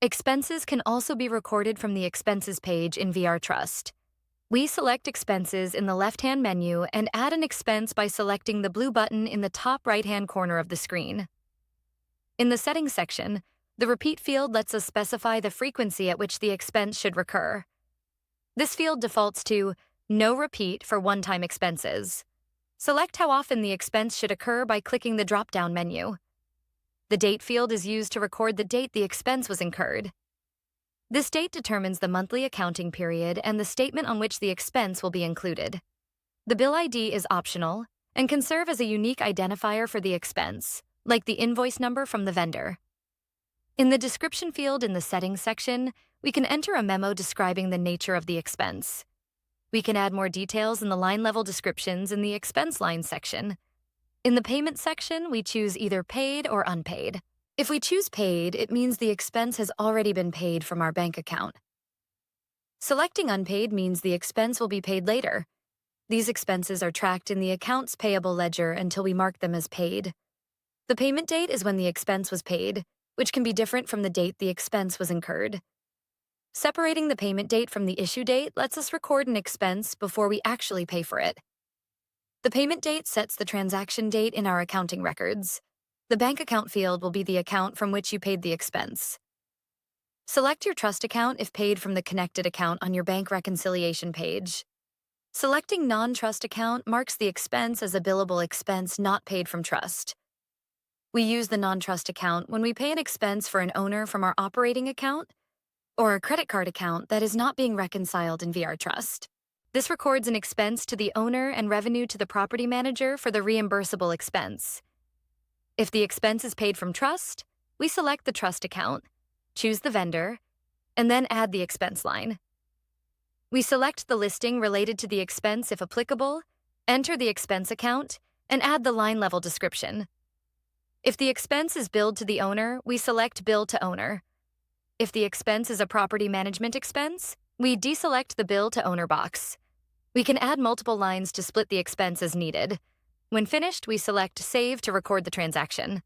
Expenses can also be recorded from the Expenses page in VRTrust. We select Expenses in the left-hand menu and add an expense by selecting the blue button in the top right-hand corner of the screen. In the Settings section, the Repeat field lets us specify the frequency at which the expense should recur. This field defaults to No Repeat for one-time expenses. Select how often the expense should occur by clicking the drop-down menu. The Date field is used to record the date the expense was incurred. This date determines the monthly accounting period and the statement on which the expense will be included. The bill ID is optional and can serve as a unique identifier for the expense, like the invoice number from the vendor. In the Description field in the Settings section, we can enter a memo describing the nature of the expense. We can add more details in the line-level descriptions in the Expense Line section. In the Payment section, we choose either paid or unpaid. If we choose paid, it means the expense has already been paid from our bank account. Selecting unpaid means the expense will be paid later. These expenses are tracked in the Accounts Payable ledger until we mark them as paid. The payment date is when the expense was paid, which can be different from the date the expense was incurred. Separating the payment date from the issue date lets us record an expense before we actually pay for it. The payment date sets the transaction date in our accounting records. The bank account field will be the account from which you paid the expense. Select your trust account if paid from the connected account on your bank reconciliation page. Selecting non-trust account marks the expense as a billable expense not paid from trust. We use the non-trust account when we pay an expense for an owner from our operating account or a credit card account that is not being reconciled in VRTrust. This records an expense to the owner and revenue to the property manager for the reimbursable expense. If the expense is paid from trust, we select the trust account, choose the vendor, and then add the expense line. We select the listing related to the expense if applicable, enter the expense account, and add the line-level description. If the expense is billed to the owner, we select Bill to Owner. If the expense is a property management expense, we deselect the Bill to Owner box. We can add multiple lines to split the expense as needed. When finished, we select Save to record the transaction.